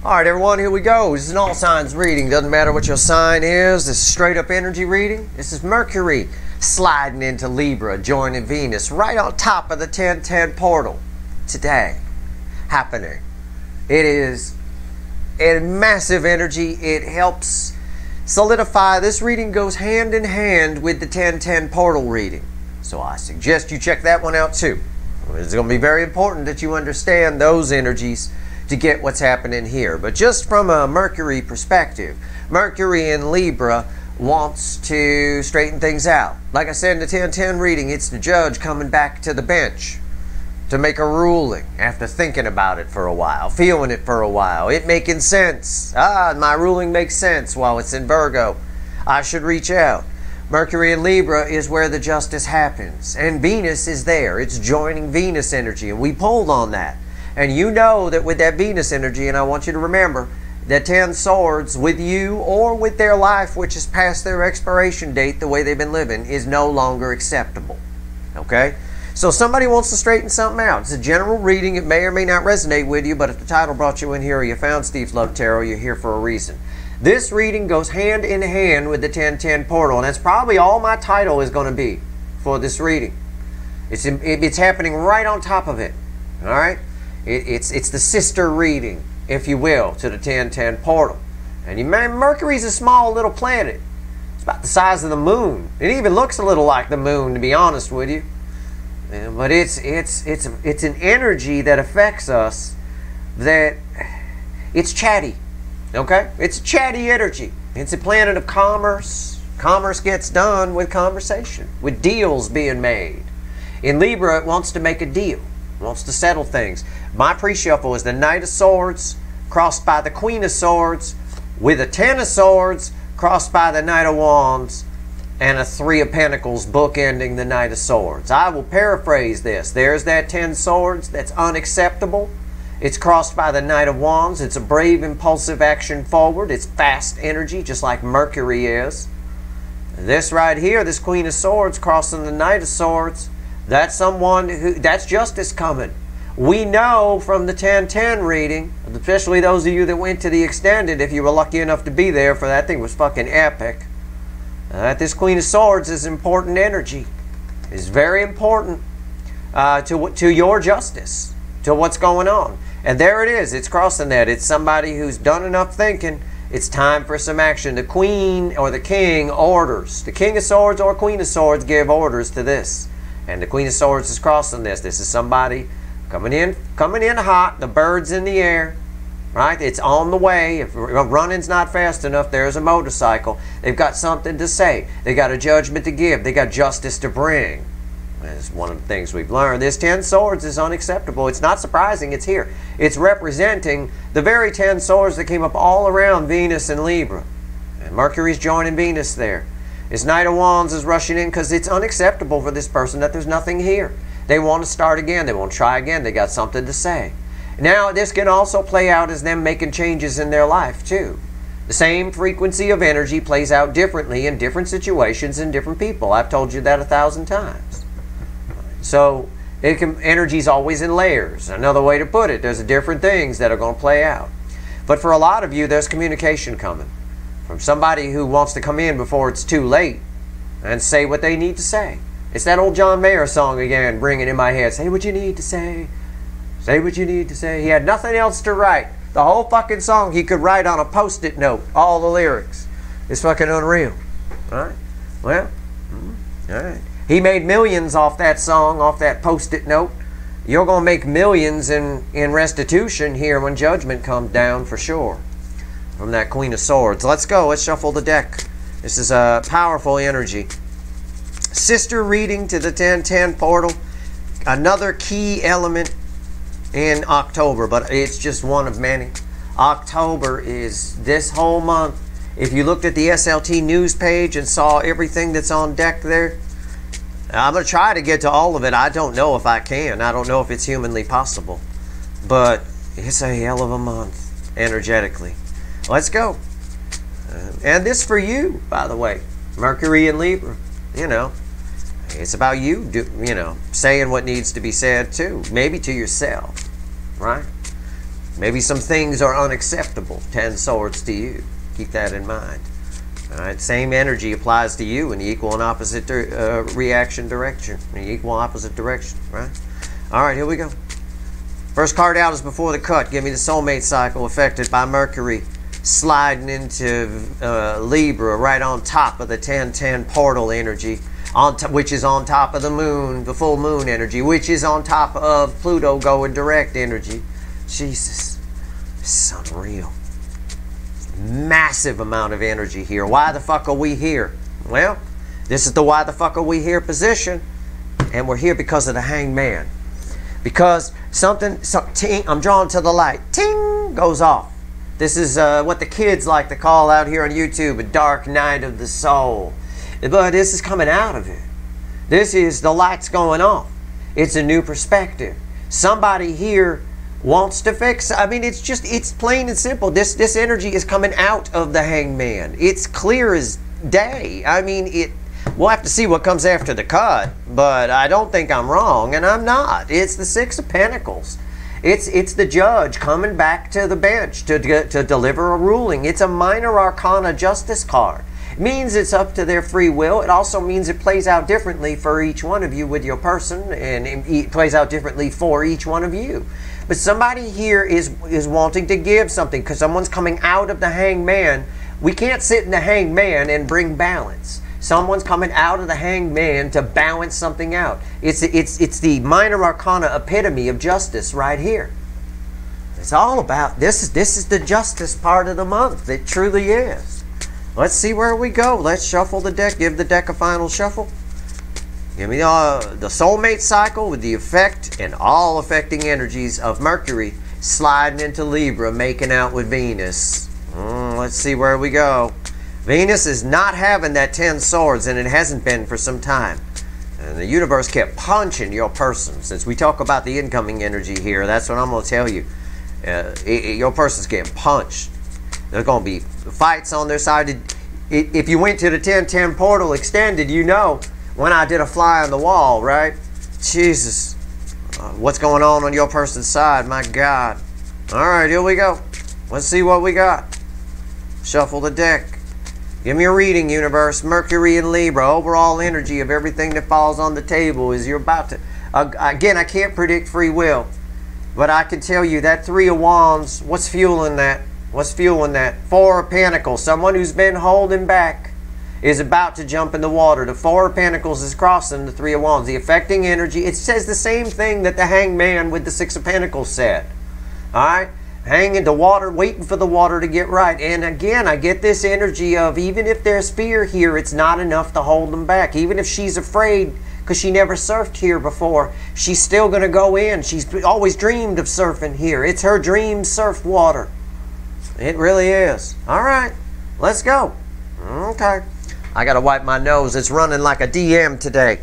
All right, everyone, here we go. This is an all signs reading. Doesn't matter what your sign is. This is straight up energy reading. This is Mercury sliding into Libra, joining Venus right on top of the 1010 portal today. Happening. It is a massive energy. It helps solidify. This reading goes hand in hand with the 1010 portal reading. So I suggest you check that one out too. It's going to be very important that you understand those energies to get what's happening here. But just from a Mercury perspective, Mercury in Libra wants to straighten things out. Like I said in the 1010 reading, it's the judge coming back to the bench to make a ruling after thinking about it for a while, feeling it for a while, it making sense. My ruling makes sense while it's in Virgo. I should reach out. Mercury in Libra is where the justice happens. And Venus is there. It's joining Venus energy. And we pulled on that. And you know that with that Venus energy, and I want you to remember, that 10 swords with you or with their life, which is past their expiration date, the way they've been living, is no longer acceptable. Okay? So somebody wants to straighten something out. It's a general reading. It may or may not resonate with you, but if the title brought you in here or you found Steve's Love Tarot, you're here for a reason. This reading goes hand in hand with the 1010 portal, and that's probably all my title is going to be for this reading. It's happening right on top of it. All right? It's the sister reading, if you will, to the 1010 portal. And you may, Mercury's a small little planet. It's about the size of the moon. It even looks a little like the moon, to be honest with you. But it's an energy that affects us that it's chatty. Okay? It's chatty energy. It's a planet of commerce. Commerce gets done with conversation, with deals being made. In Libra, it wants to make a deal. Wants to settle things. My pre-shuffle is the Knight of Swords crossed by the Queen of Swords with a 10 of Swords crossed by the Knight of Wands and a 3 of Pentacles bookending the Knight of Swords. I will paraphrase this. There's that 10 swords that's unacceptable. It's crossed by the Knight of Wands. It's a brave, impulsive action forward. It's fast energy, just like Mercury is. This right here, this Queen of Swords crossing the Knight of Swords, that's someone who, that's justice coming. We know from the 1010 reading, especially those of you that went to the extended, if you were lucky enough to be there for that thing, was fucking epic, that this Queen of Swords is important energy. It's very important to your justice, to what's going on. And there it is. It's crossing that. It's somebody who's done enough thinking. It's time for some action. The Queen or the King orders. The King of Swords or Queen of Swords give orders to this. And the Queen of Swords is crossing this. This is somebody coming in hot. The bird's in the air, right? It's on the way. If running's not fast enough, there's a motorcycle. They've got something to say. They got a judgment to give. They got justice to bring. That's one of the things we've learned. This 10 swords is unacceptable. It's not surprising it's here. It's representing the very 10 swords that came up all around Venus and Libra. And Mercury's joining Venus there. This Knight of Wands is rushing in because it's unacceptable for this person that there's nothing here. They want to start again. They want to try again. They got something to say. Now, this can also play out as them making changes in their life, too. The same frequency of energy plays out differently in different situations and different people. I've told you that 1,000 times. So, energy's always in layers. Another way to put it, there's different things that are going to play out. But for a lot of you, there's communication coming from somebody who wants to come in before it's too late and say what they need to say. It's that old John Mayer song again, ringing in my head. Say what you need to say. Say what you need to say. He had nothing else to write. The whole fucking song he could write on a post-it note. All the lyrics. It's fucking unreal. All right? Well, all right. He made millions off that song, off that post-it note. You're going to make millions in restitution here when judgment comes down for sure. From that Queen of Swords. Let's go. Let's shuffle the deck. This is a powerful energy. Sister reading to the 1010 portal. Another key element in October, but it's just one of many. October is this whole month. If you looked at the SLT news page and saw everything that's on deck there, I'm going to try to get to all of it. I don't know if I can. I don't know if it's humanly possible. But it's a hell of a month, energetically. Let's go. And this for you, by the way. Mercury and Libra. You know, it's about you, saying what needs to be said, too. Maybe to yourself, right? Maybe some things are unacceptable. 10 swords to you. Keep that in mind. All right, same energy applies to you in the equal and opposite reaction direction. In the equal opposite direction, right? All right, here we go. First card out is Before the Cut. Give me the soulmate cycle affected by Mercury sliding into Libra, right on top of the 10-10 portal energy, which is on top of the moon, the full moon energy, which is on top of Pluto going direct energy. Jesus, it's unreal. Massive amount of energy here. Why the fuck are we here? Well, this is the why the fuck are we here position, and we're here because of the Hanged Man. Because ting, I'm drawn to the light. Ting goes off. This is what the kids like to call out here on YouTube a dark night of the soul. But this is coming out of it. This is the light's going off. It's a new perspective. Somebody here wants to fix. I mean, it's plain and simple. This energy is coming out of the Hanged Man. It's clear as day. I mean, we'll have to see what comes after the cut, but I don't think I'm wrong, and I'm not. It's the Six of Pentacles. It's the judge coming back to the bench to deliver a ruling. It's a minor arcana justice card. It means it's up to their free will. It also means it plays out differently for each one of you with your person, and it plays out differently for each one of you. But somebody here is wanting to give something because someone's coming out of the Hanged Man. We can't sit in the Hanged Man and bring balance. Someone's coming out of the Hanged Man to balance something out. It's the minor arcana epitome of justice right here. It's all about this is the justice part of the month. It truly is. Let's see where we go. Let's shuffle the deck. Give the deck a final shuffle. Give me the soulmate cycle with the effect and all affecting energies of Mercury sliding into Libra, making out with Venus. Let's see where we go. Venus is not having that 10 swords, and it hasn't been for some time. And the universe kept punching your person. Since we talk about the incoming energy here, that's what I'm going to tell you. Your person's getting punched. There's going to be fights on their side. If you went to the 10-10 portal extended, you know when I did a fly on the wall, right? Jesus. What's going on your person's side? My God. All right, here we go. Let's see what we got. Shuffle the deck. Give me a reading, universe. Mercury and Libra. Overall energy of everything that falls on the table is you're about to... again, I can't predict free will. But I can tell you that 3 of Wands, what's fueling that? What's fueling that? 4 of Pentacles. Someone who's been holding back is about to jump in the water. The 4 of Pentacles is crossing the 3 of Wands. The affecting energy, it says the same thing that the Hanged Man with the 6 of Pentacles said. Alright? Hanging the water, waiting for the water to get right. And again, I get this energy of even if there's fear here, it's not enough to hold them back. Even if she's afraid because she never surfed here before, she's still going to go in. She's always dreamed of surfing here. It's her dream surf water. It really is. All right, let's go. Okay. I got to wipe my nose. It's running like a DM today.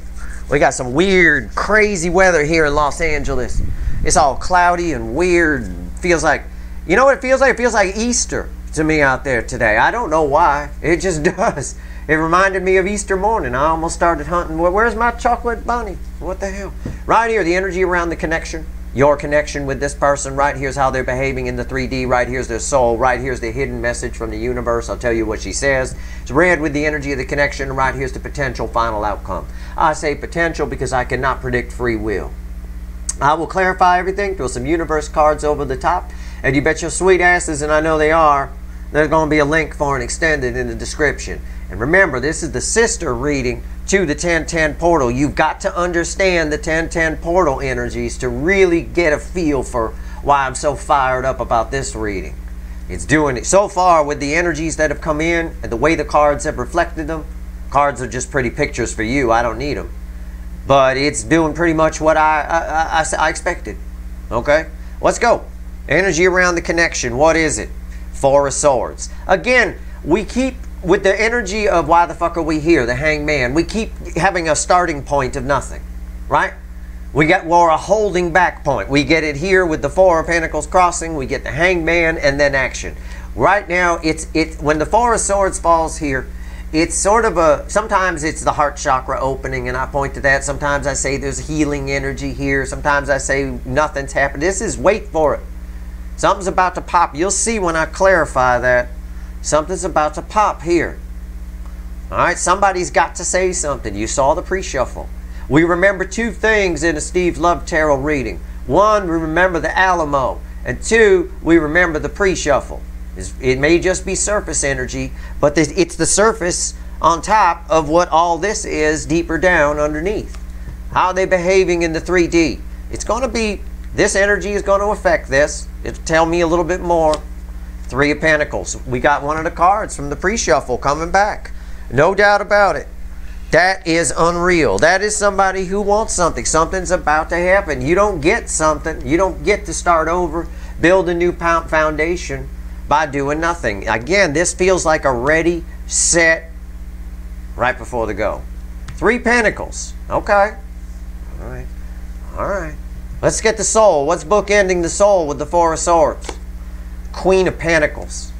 We got some weird, crazy weather here in Los Angeles. It's all cloudy and weird. Feels like, you know what it feels like? It feels like Easter to me out there today. I don't know why. It just does. It reminded me of Easter morning. I almost started hunting. Where's my chocolate bunny? What the hell? Right here, the energy around the connection. Your connection with this person. Right here's how they're behaving in the 3D. Right here's their soul. Right here's the hidden message from the universe. I'll tell you what she says. It's red with the energy of the connection. Right here's the potential final outcome. I say potential because I cannot predict free will. I will clarify everything, throw some universe cards over the top, and you bet your sweet asses, and I know they are, there's going to be a link for an extended in the description. And remember, this is the sister reading to the 10-10 portal. You've got to understand the 10-10 portal energies to really get a feel for why I'm so fired up about this reading. It's doing it so far with the energies that have come in and the way the cards have reflected them. Cards are just pretty pictures for you. I don't need them. But it's doing pretty much what I expected. Okay? Let's go. Energy around the connection. What is it? 4 of Swords. Again, we keep, with the energy of why the fuck are we here, the Hanged Man, we keep having a starting point of nothing. Right? We're a holding back point. We get it here with the 4 of Pentacles crossing. We get the Hanged Man and then action. Right now, when the 4 of Swords falls here, it's sort of sometimes it's the heart chakra opening, and I point to that. Sometimes I say there's healing energy here. Sometimes I say nothing's happened. This is wait for it. Something's about to pop. You'll see when I clarify that. Something's about to pop here. All right, somebody's got to say something. You saw the pre-shuffle. We remember two things in a Steve Love Tarot reading. One, we remember the Alamo. And two, we remember the pre-shuffle. It may just be surface energy, but it's the surface on top of what all this is deeper down underneath. How are they behaving in the 3D? It's going to be, this energy is going to affect this. It'll tell me a little bit more. Three of Pentacles. We got one of the cards from the pre-shuffle coming back. No doubt about it. That is unreal. That is somebody who wants something. Something's about to happen. You don't get something. You don't get to start over, build a new foundation by doing nothing. Again, this feels like a ready, set, right before the go. Three Pentacles. Okay. All right. All right. Let's get the Soul. What's bookending the Soul with the Four of Swords? Queen of Pentacles.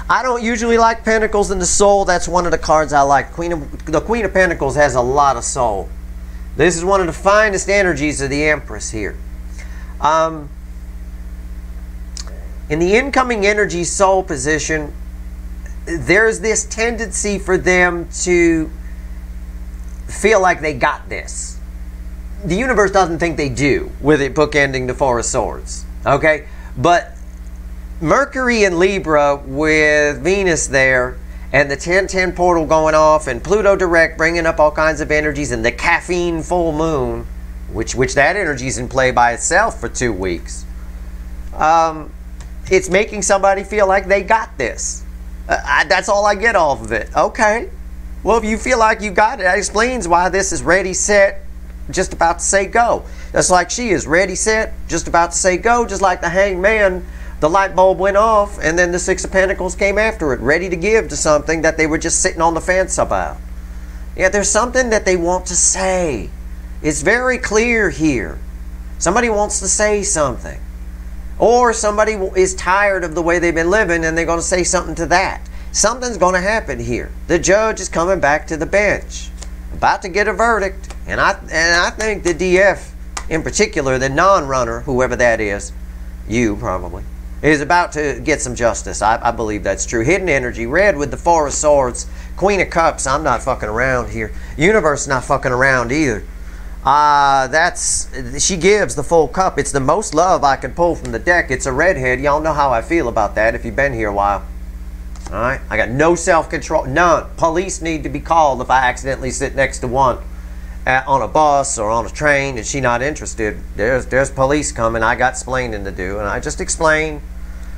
I don't usually like Pentacles in the Soul. That's one of the cards I like. The Queen of Pentacles has a lot of soul. This is one of the finest energies of the Empress here. In the incoming energy soul position, there's this tendency for them to feel like they got this. The universe doesn't think they do, with it bookending the Four of Swords. Okay? But Mercury and Libra with Venus there, and the 10-10 portal going off, and Pluto direct bringing up all kinds of energies, and the caffeine full moon, which that energy's in play by itself for 2 weeks. It's making somebody feel like they got this. That's all I get off of it. Okay. Well, if you feel like you got it, that explains why this is ready, set, just about to say go. That's like she is ready, set, just about to say go, just like the Hanged Man. The light bulb went off, and then the Six of Pentacles came after it, ready to give to something that they were just sitting on the fence about. Yeah, there's something that they want to say. It's very clear here. Somebody wants to say something. Or somebody is tired of the way they've been living, and they're going to say something to that. Something's going to happen here. The judge is coming back to the bench, about to get a verdict. And I think the DF, in particular, the non-runner, whoever that is, you probably, is about to get some justice. I believe that's true. Hidden energy, red with the Four of Swords, Queen of Cups. I'm not fucking around here. Universe is not fucking around either. She gives the full cup. It's the most love I can pull from the deck. It's a redhead. Y'all know how I feel about that if you've been here a while. All right? I got no self-control. None. Police need to be called if I accidentally sit next to one on a bus or on a train and she's not interested. There's police coming. I got explaining to do, and I just explain.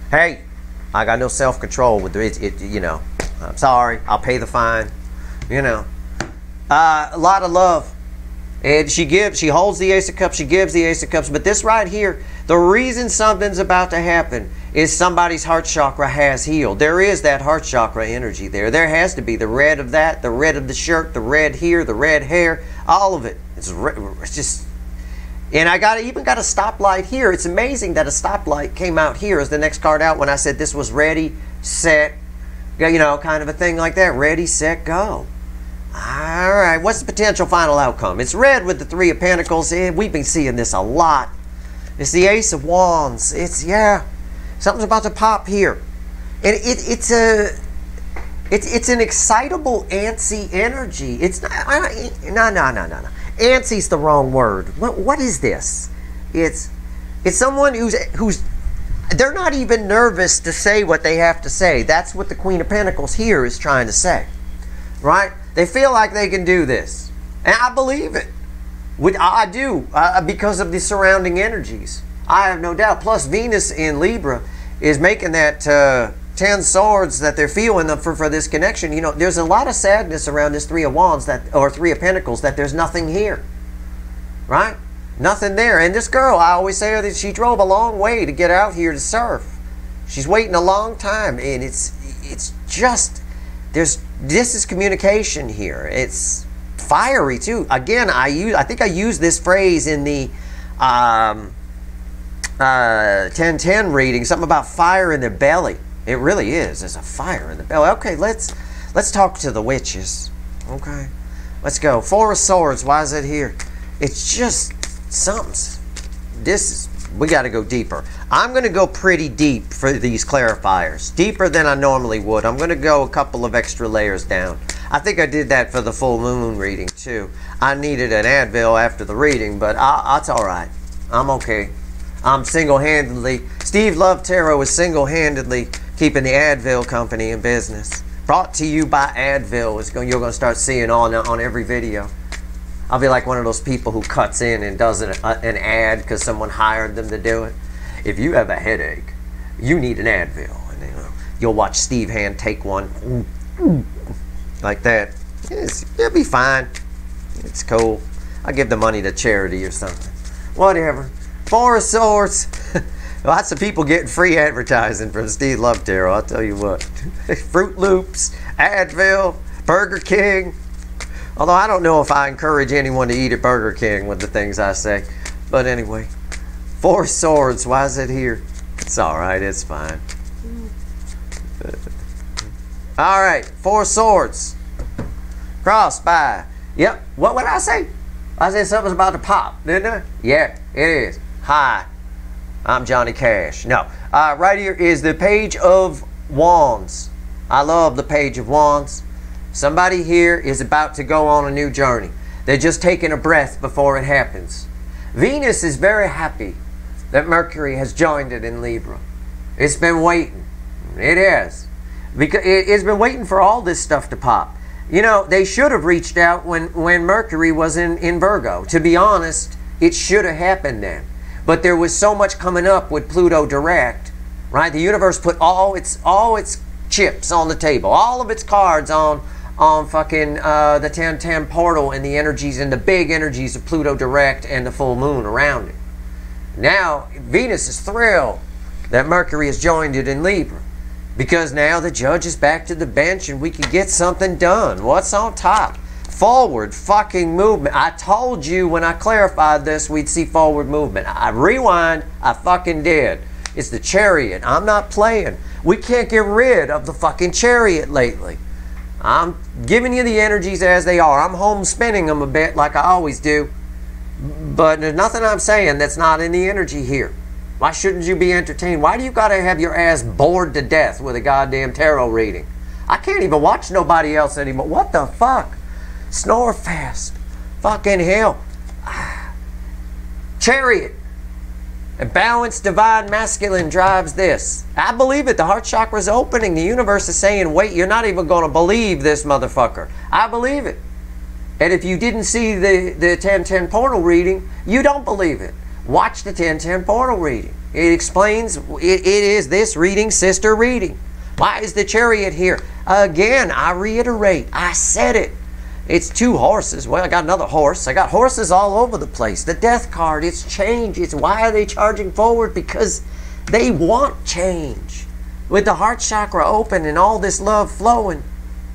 Hey, I got no self-control with it. You know, I'm sorry. I'll pay the fine. You know, a lot of love, and she holds the Ace of Cups. She gives the Ace of Cups. But this right here, the reason something's about to happen is somebody's heart chakra has healed. There is that heart chakra energy there. There has to be the red of that, the red of the shirt, the red here, the red hair, all of it. It's just. And I even got a stoplight here. It's amazing that a stoplight came out here as the next card out when I said this was ready, set, you know, kind of a thing like that. Ready, set, go. All right, what's the potential final outcome? It's red with the Three of Pentacles. We've been seeing this a lot. It's the Ace of Wands. Yeah, something's about to pop here. And it's an excitable, antsy energy. It's not, no. Antsy's the wrong word. What is this? It's someone who's they're not even nervous to say what they have to say. That's what the Queen of Pentacles here is trying to say, right? They feel like they can do this, and I believe it. I do because of the surrounding energies. I have no doubt. Plus, Venus in Libra is making that 10 swords that they're feeling for this connection. You know, there's a lot of sadness around this Three of Wands or Three of Pentacles that there's nothing here, right? Nothing there. And this girl, I always say that she drove a long way to get out here to surf. She's waiting a long time, and it's just this is communication here. It's fiery too. Again, I think I used this phrase in the 10-10 reading, something about fire in their belly. It really is. There's a fire in the belly. Okay, let's talk to the witches. Okay, let's go. Four of Swords. Why is it here? It's just something. This is We got to go deeper. I'm going to go pretty deep for these clarifiers. Deeper than I normally would. I'm going to go a couple of extra layers down. I think I did that for the full moon reading too. I needed an Advil after the reading, but that's all right. I'm okay. I'm single-handedly, Steve Love Tarot is single-handedly keeping the Advil company in business. Brought to you by Advil. You're going to start seeing on every video. I'll be like one of those people who cuts in and does an ad because someone hired them to do it. If you have a headache, you need an Advil. And you'll watch Steve Hand take one like that. It'll be fine. It's cool. I'll give the money to charity or something. Whatever. Four of Swords. Lots of people getting free advertising from Steve Love Tarot, I'll tell you what. Fruit Loops, Advil, Burger King. Although I don't know if I encourage anyone to eat at Burger King with the things I say. But anyway, Four of Swords, why is it here? It's all right, it's fine. All right, Four of Swords. Crossed by. Yep, what would I say? I said something's about to pop, didn't I? Yeah, it is. Hi, I'm Johnny Cash. No, right here is the Page of Wands. I love the Page of Wands. Somebody here is about to go on a new journey. They're just taking a breath before it happens. Venus is very happy that Mercury has joined it in Libra. It's been waiting. It has. Because it's been waiting for all this stuff to pop. You know, they should have reached out when Mercury was in Virgo. To be honest, it should have happened then. But there was so much coming up with Pluto direct, right? The universe put all its chips on the table, all of its cards on fucking the 1010 portal and the energies and the big energies of Pluto direct and the full moon around it. Now, Venus is thrilled that Mercury has joined it in Libra. Because now the judge is back to the bench and we can get something done. What's on top? Forward fucking movement. I told you when I clarified this we'd see forward movement. I rewind, I fucking did. It's the Chariot. I'm not playing. We can't get rid of the fucking Chariot lately. I'm giving you the energies as they are. I'm home spinning them a bit like I always do. But there's nothing I'm saying that's not in the energy here. Why shouldn't you be entertained? Why do you got to have your ass bored to death with a goddamn tarot reading? I can't even watch nobody else anymore. What the fuck? Snore fast. Fucking hell. Chariot. A balanced divine masculine drives this. I believe it. The heart chakra is opening. The universe is saying, wait, you're not even going to believe this motherfucker. I believe it. And if you didn't see the 1010 portal reading, you don't believe it. Watch the 1010 portal reading. It explains, it is this reading, sister reading. Why is the Chariot here? Again, I reiterate, I said it. It's two horses. Well, I got another horse. I got horses all over the place. The Death card, it's change. It's why are they charging forward? Because they want change. With the heart chakra open and all this love flowing,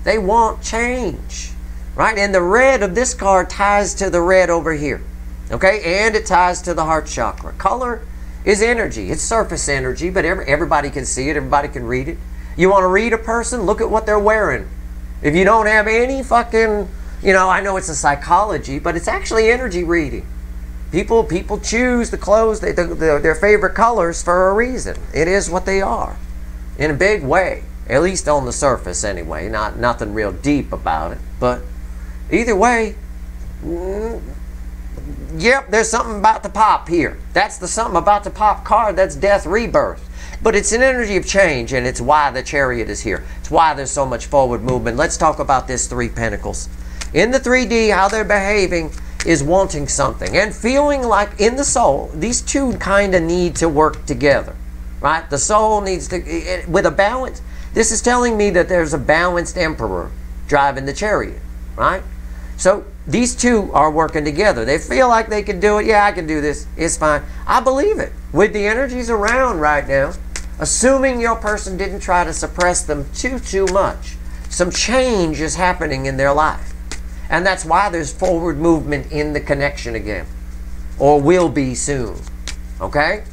they want change. Right? And the red of this card ties to the red over here. Okay, and it ties to the heart chakra. Color is energy. It's surface energy, but everybody can see it. Everybody can read it. You want to read a person? Look at what they're wearing. If you don't have any fucking, you know, I know it's a psychology, but it's actually energy reading. People choose the clothes, their favorite colors for a reason. It is what they are, in a big way. At least on the surface, anyway. Nothing real deep about it, but either way. Yep, there's something about to pop here. That's the something about to pop card. That's death rebirth. But it's an energy of change, and it's why the Chariot is here. It's why there's so much forward movement. Let's talk about this Three Pentacles. In the 3D, how they're behaving is wanting something and feeling like in the soul, these two kind of need to work together, right? The soul needs to, with a balance. This is telling me that there's a balanced emperor driving the Chariot, right? So these two are working together. They feel like they can do it. Yeah, I can do this. It's fine. I believe it. With the energies around right now, assuming your person didn't try to suppress them too much, some change is happening in their life. And that's why there's forward movement in the connection again. Or will be soon. Okay?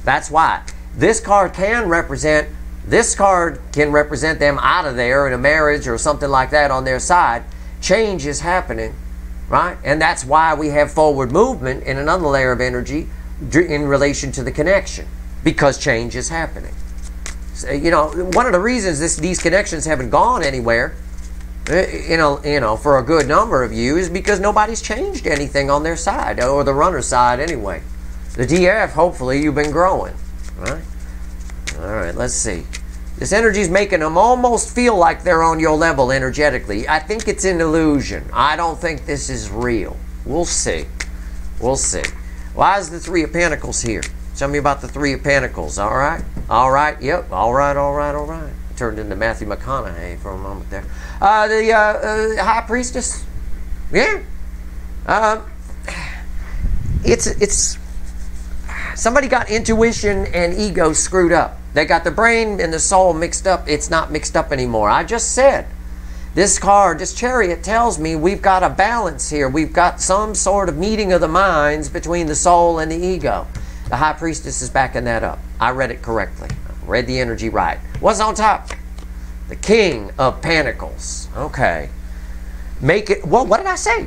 That's why. This card can represent them out of there in a marriage or something like that on their side. Change is happening, right? And that's why we have forward movement in another layer of energy in relation to the connection, because change is happening. So, you know, one of the reasons these connections haven't gone anywhere, you know, for a good number of you, is because nobody's changed anything on their side, or the runner side anyway. The DF, hopefully you've been growing, right? All right, let's see. This energy is making them almost feel like they're on your level energetically. I think it's an illusion. I don't think this is real. We'll see. We'll see. Why is the Three of Pentacles here? Tell me about the Three of Pentacles, all right? All right, yep, all right, all right, all right. Turned into Matthew McConaughey for a moment there. The High Priestess, yeah. It's somebody got intuition and ego screwed up. They got the brain and the soul mixed up. It's not mixed up anymore. I just said, this card, this Chariot, tells me we've got a balance here. We've got some sort of meeting of the minds between the soul and the ego. The High Priestess is backing that up. I read it correctly. I read the energy right. What's on top? The King of Pentacles. Okay. Make it, well, what did I say?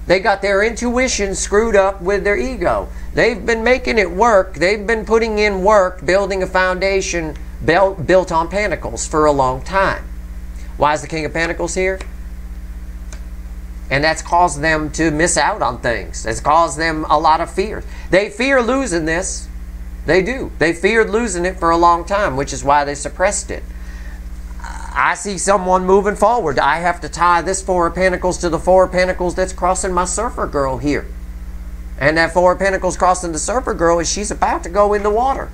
They got their intuition screwed up with their ego. They've been making it work. They've been putting in work, building a foundation built on Pentacles for a long time. Why is the King of Pentacles here? And that's caused them to miss out on things. It's caused them a lot of fear. They fear losing this. They do. They feared losing it for a long time, which is why they suppressed it. I see someone moving forward. I have to tie this Four of Pentacles to the Four of Pentacles that's crossing my Surfer Girl here. And that Four of Pentacles crossing the Surfer Girl is she's about to go in the water.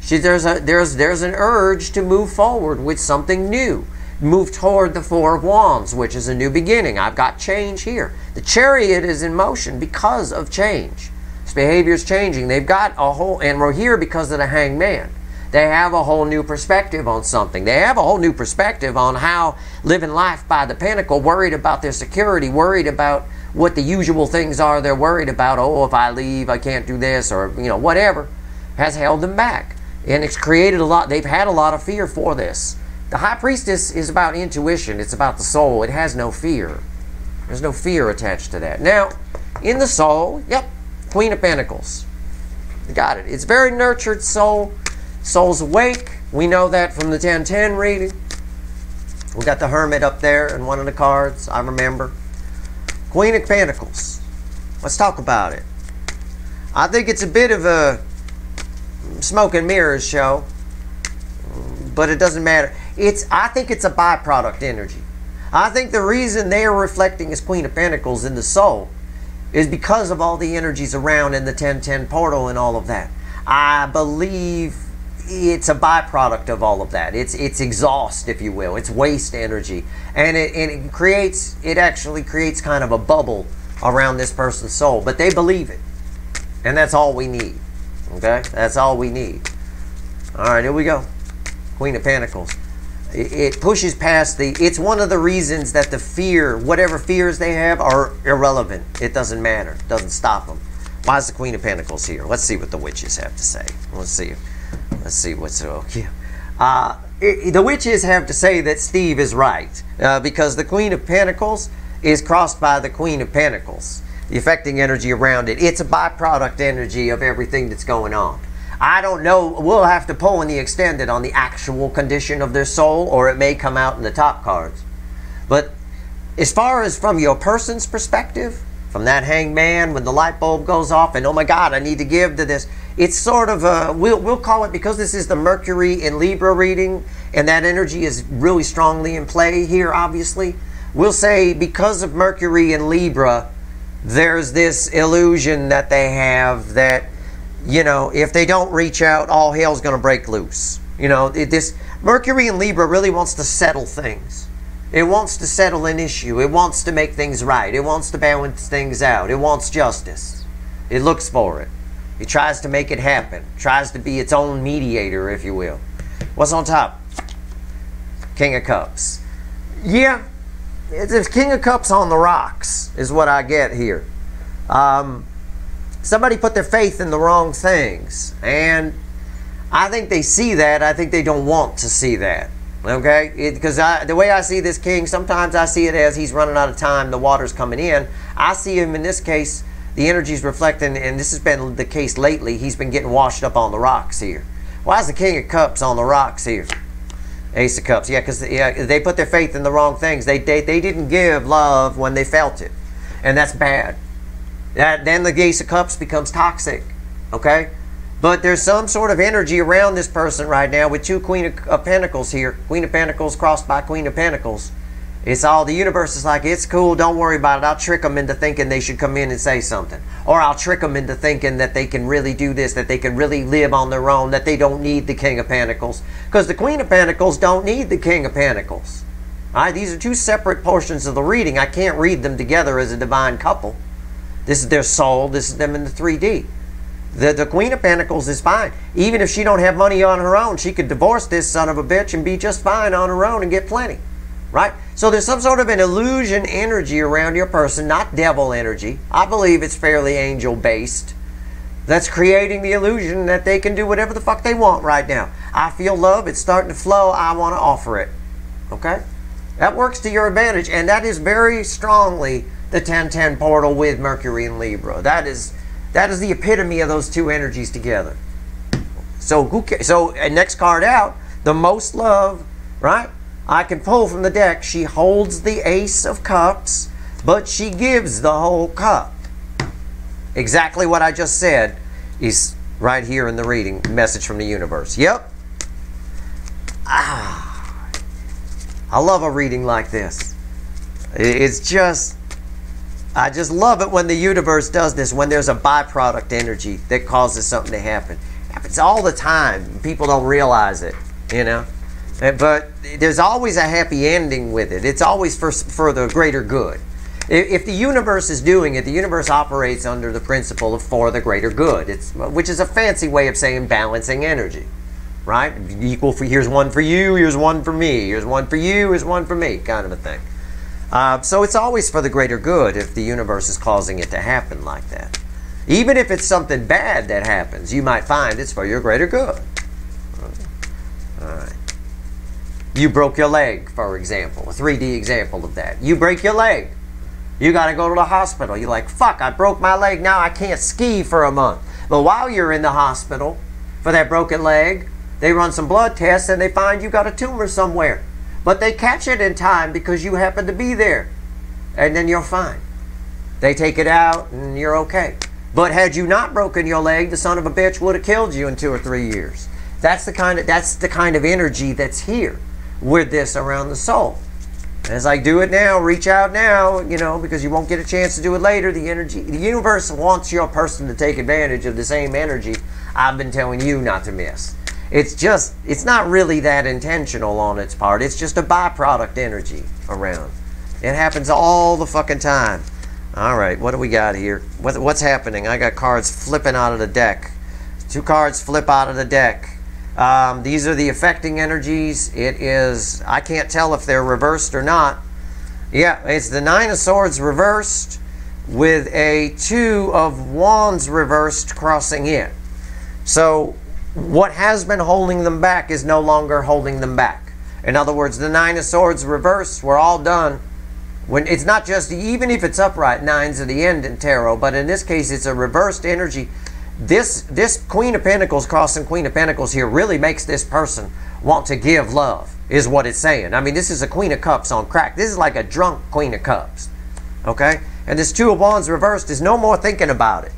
There's an urge to move forward with something new. Move toward the Four of Wands, which is a new beginning. I've got change here. The Chariot is in motion because of change. This behavior is changing. They've got a whole, and we're here because of the Hangman. They have a whole new perspective on something. They have a whole new perspective on how living life by the Pentacle, worried about their security, worried about what the usual things are they're worried about. Oh, if I leave, I can't do this, or, you know, whatever, has held them back. And it's created a lot, they've had a lot of fear for this. The High Priestess is about intuition. It's about the soul. It has no fear. There's no fear attached to that. Now, in the soul, yep, Queen of Pentacles. Got it. It's very nurtured soul. Soul's awake. We know that from the 10-10 reading. We got the Hermit up there in one of the cards, I remember. Queen of Pentacles. Let's talk about it. I think it's a bit of a smoke and mirrors show, but it doesn't matter. I think it's a byproduct energy. I think the reason they are reflecting as Queen of Pentacles in the soul is because of all the energies around in the 10-10 portal and all of that. I believe it's a byproduct of all of that. It's exhaust, if you will. It's waste energy. And it actually creates kind of a bubble around this person's soul. But they believe it. And that's all we need. Okay? That's all we need. Alright, here we go. Queen of Pentacles. It pushes past it's one of the reasons that the fear, whatever fears they have, are irrelevant. It doesn't matter. It doesn't stop them. Why is the Queen of Pentacles here? Let's see what the witches have to say. Let's see. Let's see what's okay. The witches have to say that Steve is right because the Queen of Pentacles is crossed by the Queen of Pentacles. The affecting energy around it. It's a byproduct energy of everything that's going on. I don't know. We'll have to pull in the extended on the actual condition of their soul, or it may come out in the top cards. But as far as from your person's perspective, from that Hangman, when the light bulb goes off and, oh my God, I need to give to this, it's sort of a, we'll call it, because this is the Mercury in Libra reading, and that energy is really strongly in play here, obviously. We'll say because of Mercury in Libra, there's this illusion that they have that, you know, if they don't reach out, all hell's going to break loose. You know, this Mercury in Libra really wants to settle things. It wants to settle an issue. It wants to make things right. It wants to balance things out. It wants justice. It looks for it. It tries to make it happen. It tries to be its own mediator, if you will. What's on top? King of Cups. Yeah, it's King of Cups on the rocks is what I get here. Somebody put their faith in the wrong things, and I think they see that. I think they don't want to see that. Okay, because the way I see this king, sometimes I see it as he's running out of time, the water's coming in. I see him in this case, the energy's reflecting, and this has been the case lately, he's been getting washed up on the rocks here. Why is the King of Cups on the rocks here? Ace of Cups. Yeah, because they put their faith in the wrong things. They didn't give love when they felt it. And that's bad. Then the Ace of Cups becomes toxic. Okay? But there's some sort of energy around this person right now with two Queen of Pentacles here. Queen of Pentacles crossed by Queen of Pentacles. It's all, the universe is like, it's cool, don't worry about it. I'll trick them into thinking they should come in and say something. Or I'll trick them into thinking that they can really do this, that they can really live on their own, that they don't need the King of Pentacles. Because the Queen of Pentacles don't need the King of Pentacles. All right, these are two separate portions of the reading. I can't read them together as a divine couple. This is their soul, this is them in the 3D. The Queen of Pentacles is fine. Even if she don't have money on her own, she could divorce this son of a bitch and be just fine on her own and get plenty. Right? So there's some sort of an illusion energy around your person, not devil energy. I believe it's fairly angel-based. That's creating the illusion that they can do whatever the fuck they want right now. I feel love. It's starting to flow. I want to offer it. Okay? That works to your advantage. And that is very strongly the 1010 portal with Mercury and Libra. That is the epitome of those two energies together. So, next card out, the most love, right? I can pull from the deck. She holds the Ace of Cups, but she gives the whole cup. Exactly what I just said is right here in the reading. Message from the universe. Yep. I love a reading like this. It's just, I just love it when the universe does this, when there's a byproduct energy that causes something to happen. It happens all the time. People don't realize it, you know. But there's always a happy ending with it. It's always for the greater good. If the universe is doing it, the universe operates under the principle of for the greater good, which is a fancy way of saying balancing energy, right? Equal for, here's one for you, here's one for me, here's one for you, here's one for me, kind of a thing. So it's always for the greater good if the universe is causing it to happen like that. Even if it's something bad that happens, you might find it's for your greater good. All right. You broke your leg, for example, a 3D example of that. You break your leg. You got to go to the hospital. You're like, fuck, I broke my leg. Now I can't ski for a month. But while you're in the hospital for that broken leg, they run some blood tests and they find you got a tumor somewhere. But they catch it in time because you happen to be there. And then you're fine. They take it out and you're okay. But had you not broken your leg, the son of a bitch would have killed you in 2 or 3 years. That's the kind of energy that's here with this around the soul. As I do it now, reach out now, you know, because you won't get a chance to do it later. The universe wants your person to take advantage of the same energy I've been telling you not to miss. It's not really that intentional on its part. It's just a byproduct energy around. It happens all the fucking time. All right, what do we got here? What's happening? I got cards flipping out of the deck. 2 cards flip out of the deck. These are the affecting energies. It is, I can't tell if they're reversed or not. Yeah, it's the 9 of Swords reversed with a 2 of Wands reversed crossing it. So what has been holding them back is no longer holding them back. In other words, the 9 of Swords reversed, we're all done. When it's not just, even if it's upright, 9's are the end in tarot, but in this case it's a reversed energy. This Queen of Pentacles crossing Queen of Pentacles here really makes this person want to give love, is what it's saying. I mean, this is a Queen of Cups on crack. This is like a drunk Queen of Cups. Okay? And this 2 of Wands reversed is no more thinking about it.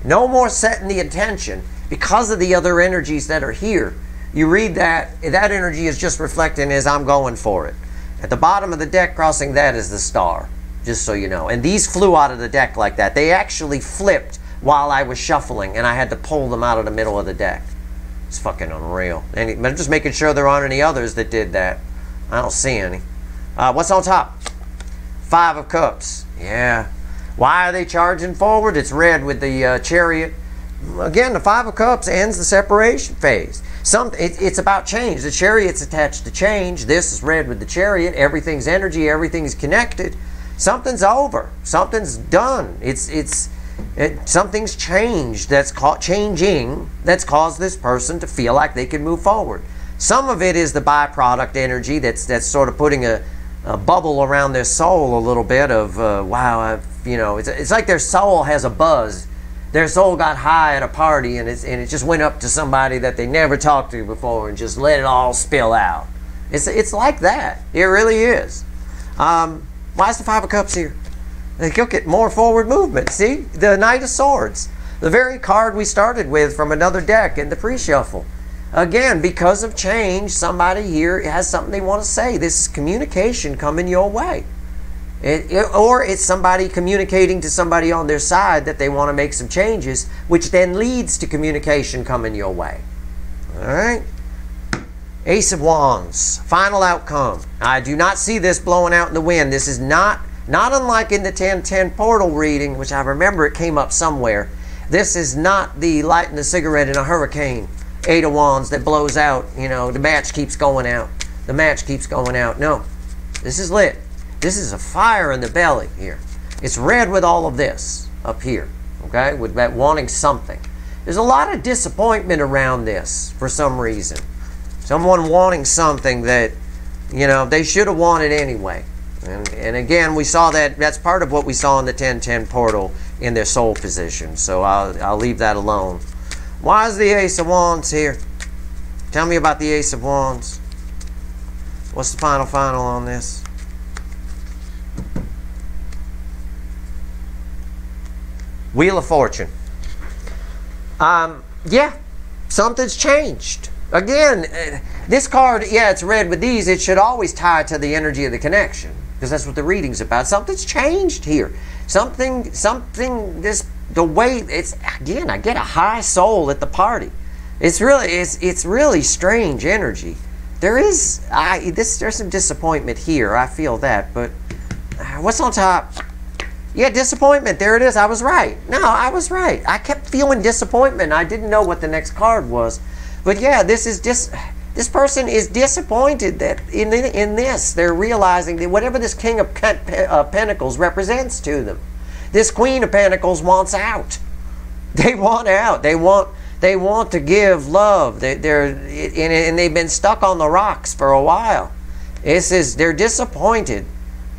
No more setting the intention because of the other energies that are here. You read that energy is just reflecting as I'm going for it. At the bottom of the deck crossing that is the Star, just so you know. And these flew out of the deck like that. They actually flipped while I was shuffling, and I had to pull them out of the middle of the deck. It's fucking unreal. But I'm just making sure there aren't any others that did that. I don't see any. What's on top? 5 of Cups. Yeah. Why are they charging forward? It's red with the Chariot. Again, the 5 of Cups ends the separation phase. It's about change. The Chariot's attached to change. This is red with the Chariot. Everything's energy. Everything's connected. Something's over. Something's done. Something's changed that's caused this person to feel like they can move forward. Some of it is the byproduct energy that's sort of putting a bubble around their soul a little bit of, wow, you know, it's like their soul has a buzz. Their soul got high at a party, and it just went up to somebody that they never talked to before and just let it all spill out. It's like that. It really is. Why is the Five of Cups here? They look at more forward movement. See? The Knight of Swords. The very card we started with from another deck in the pre-shuffle. Again, because of change, somebody here has something they want to say. This is communication coming your way. Or it's somebody communicating to somebody on their side that they want to make some changes, which then leads to communication coming your way. All right? Ace of Wands. Final outcome. I do not see this blowing out in the wind. This is not unlike in the 10-10 portal reading, which I remember it came up somewhere. This is not the lighting a cigarette in a hurricane. Eight of Wands that blows out, you know, the match keeps going out. The match keeps going out. No, this is lit. This is a fire in the belly here. It's red with all of this up here, okay, with that wanting something. There's a lot of disappointment around this for some reason. Someone wanting something that, you know, they should have wanted anyway. And again, we saw that, that's part of what we saw in the 10-10 portal in their soul position. So I'll leave that alone. Why is the Ace of Wands here? Tell me about the Ace of Wands. What's the final on this? Wheel of Fortune. Yeah, something's changed. Again, this card, yeah, it's red with these. It should always tie to the energy of the connection, because that's what the reading's about. Something's changed here. The way it's, again, I get a high soul at the party. It's really strange energy. There's some disappointment here. I feel that, but what's on top? Yeah, disappointment. There it is. I was right. No, I was right. I kept feeling disappointment. I didn't know what the next card was. But yeah, this person is disappointed that in this, they're realizing that whatever this King of Pentacles represents to them, this Queen of Pentacles wants out. They want out. They want to give love. And they've been stuck on the rocks for a while. They're disappointed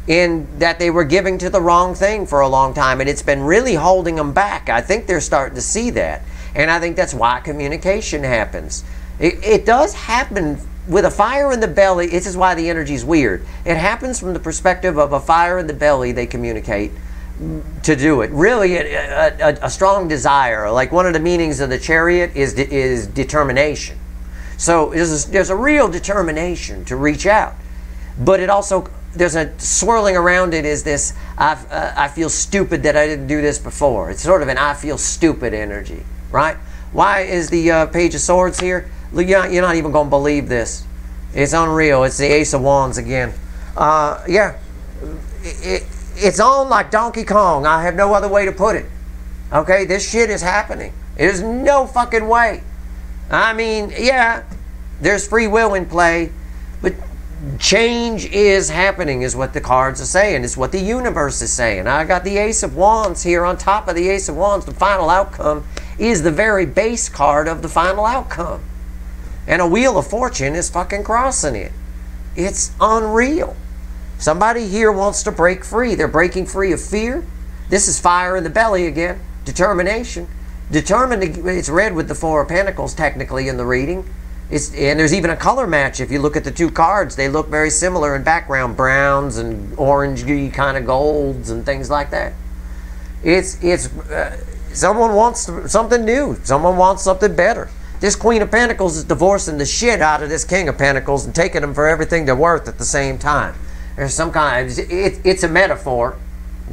in that they were giving to the wrong thing for a long time, and it's been really holding them back. I think they're starting to see that, and I think that's why communication happens. It does happen with a fire in the belly. This is why the energy is weird. It happens from the perspective of a fire in the belly. They communicate to do it. Really, a strong desire. Like one of the meanings of the Chariot is determination. So there's a real determination to reach out, but it also, there's a swirling around it is this, I feel stupid that I didn't do this before. It's sort of an I feel stupid energy, right? Why is the Page of Swords here? You're not even going to believe this. It's unreal. It's the Ace of Wands again. Yeah, it's on like Donkey Kong. I have no other way to put it. Okay, this shit is happening. There's no fucking way. I mean, yeah, there's free will in play, but change is happening is what the cards are saying. It's what the universe is saying. I got the Ace of Wands here on top of the Ace of Wands. The final outcome is the very base card of the final outcome. And a Wheel of Fortune is fucking crossing it. It's unreal. Somebody here wants to break free. They're breaking free of fear. This is fire in the belly again. Determination. Determined. It's red with the Four of Pentacles technically in the reading. And there's even a color match. If you look at the two cards, they look very similar in background. Browns and orangey kind of golds and things like that. Someone wants something new. Someone wants something better. This Queen of Pentacles is divorcing the shit out of this King of Pentacles and taking them for everything they're worth at the same time. There's some kind of, it's a metaphor.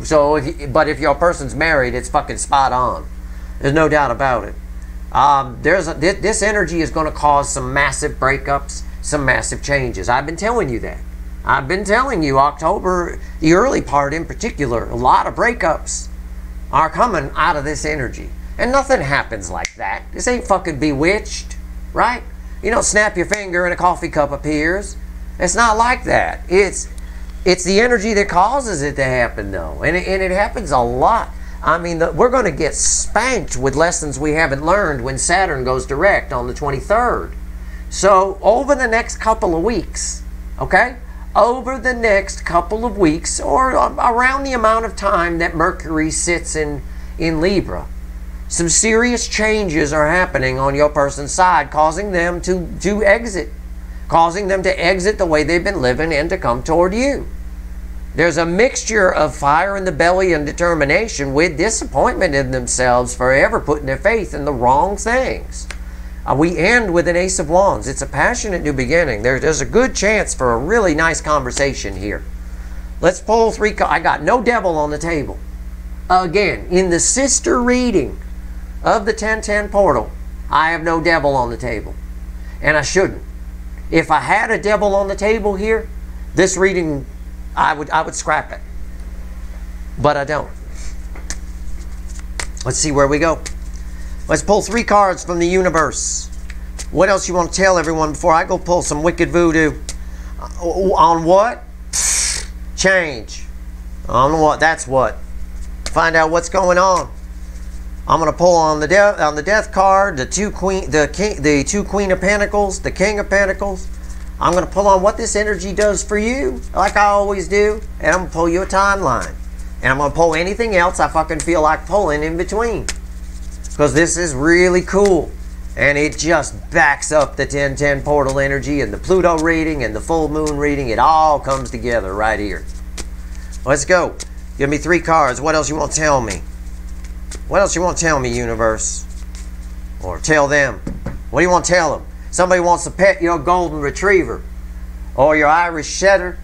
So, but if your person's married, it's fucking spot on. There's no doubt about it. This energy is going to cause some massive breakups, some massive changes. I've been telling you that. I've been telling you October, the early part in particular, a lot of breakups are coming out of this energy. And nothing happens like that. This ain't fucking Bewitched, right? You don't snap your finger and a coffee cup appears. It's not like that. It's the energy that causes it to happen, though. And it happens a lot. I mean, we're going to get spanked with lessons we haven't learned when Saturn goes direct on the 23rd. So over the next couple of weeks, okay, over the next couple of weeks, or around the amount of time that Mercury sits in Libra, some serious changes are happening on your person's side, causing them to exit. Causing them to exit the way they've been living and to come toward you. There's a mixture of fire in the belly and determination with disappointment in themselves for ever putting their faith in the wrong things. We end with an Ace of Wands. It's a passionate new beginning. There's a good chance for a really nice conversation here. Let's pull 3 cards. I got no devil on the table. Again, in the sister reading of the 1010 portal, I have no devil on the table. And I shouldn't. If I had a devil on the table here, this reading, I would scrap it. But I don't. Let's see where we go. Let's pull 3 cards from the universe. What else you want to tell everyone before I go pull some wicked voodoo? On what? Change. On what? That's what. Find out what's going on. I'm going to pull on the death card, the two Queen of Pentacles, the King of Pentacles. I'm going to pull on what this energy does for you, like I always do, and I'm going to pull you a timeline. And I'm going to pull anything else I fucking feel like pulling in between. Because this is really cool. And it just backs up the 1010 portal energy and the Pluto reading and the full moon reading. It all comes together right here. Let's go. Give me 3 cards. What else you want to tell me? What else you want to tell me, universe? Or tell them. What do you want to tell them? Somebody wants to pet your golden retriever. Or your Irish setter,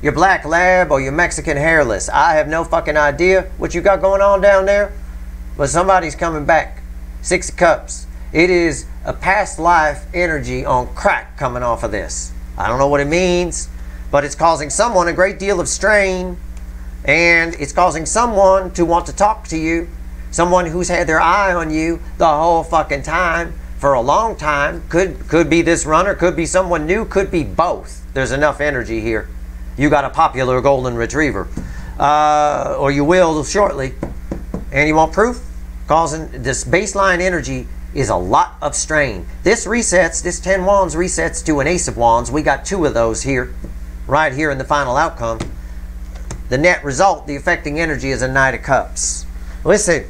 your black lab, or your Mexican hairless. I have no fucking idea what you got going on down there. But somebody's coming back. 6 of Cups. It is a past life energy on crack coming off of this. I don't know what it means, but it's causing someone a great deal of strain. And it's causing someone to want to talk to you. Someone who's had their eye on you the whole fucking time for a long time. Could be this runner, could be someone new, could be both. There's enough energy here. You got a popular golden retriever. Or you will shortly. And you want proof? Causing this baseline energy is a lot of strain. This resets, this 10 Wands resets to an Ace of Wands. We got 2 of those here. Right here in the final outcome. The net result, the affecting energy, is a Knight of Cups. Listen,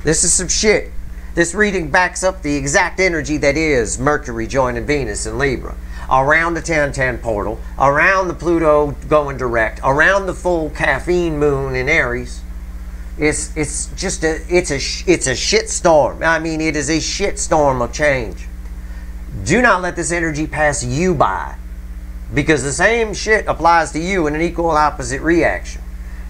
this is some shit. This reading backs up the exact energy that is Mercury joining Venus in Libra. Around the 1010 portal, around the Pluto going direct, around the full caffeine moon in Aries. It's a shit storm. I mean, it is a shit storm of change. Do not let this energy pass you by. Because the same shit applies to you in an equal opposite reaction.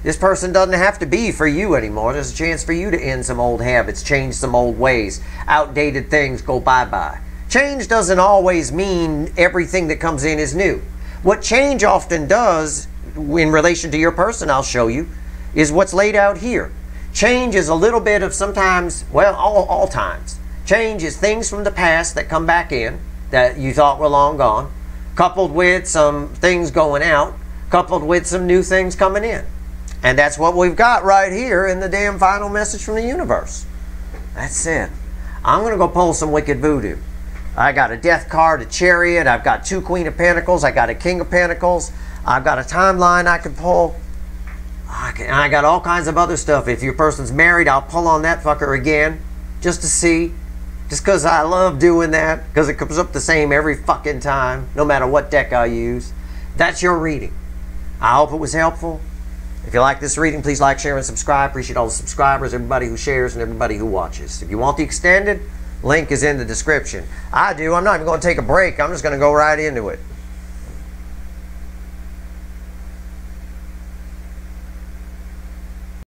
This person doesn't have to be for you anymore. There's a chance for you to end some old habits, change some old ways. Outdated things go bye-bye. Change doesn't always mean everything that comes in is new. What change often does, in relation to your person, I'll show you, is what's laid out here. Change is a little bit of sometimes, well, all times. Change is things from the past that come back in that you thought were long gone, coupled with some things going out, coupled with some new things coming in. And that's what we've got right here in the damn final message from the universe. That's it. I'm going to go pull some wicked voodoo. I got a death card, a chariot. I've got 2 Queen of Pentacles. I got a King of Pentacles. I've got a timeline I can pull. I got all kinds of other stuff. If your person's married, I'll pull on that fucker again just to see. Just because I love doing that, because it comes up the same every fucking time, no matter what deck I use. That's your reading. I hope it was helpful. If you like this reading, please like, share, and subscribe. Appreciate all the subscribers, everybody who shares, and everybody who watches. If you want the extended, link is in the description. I do. I'm not even going to take a break. I'm just going to go right into it.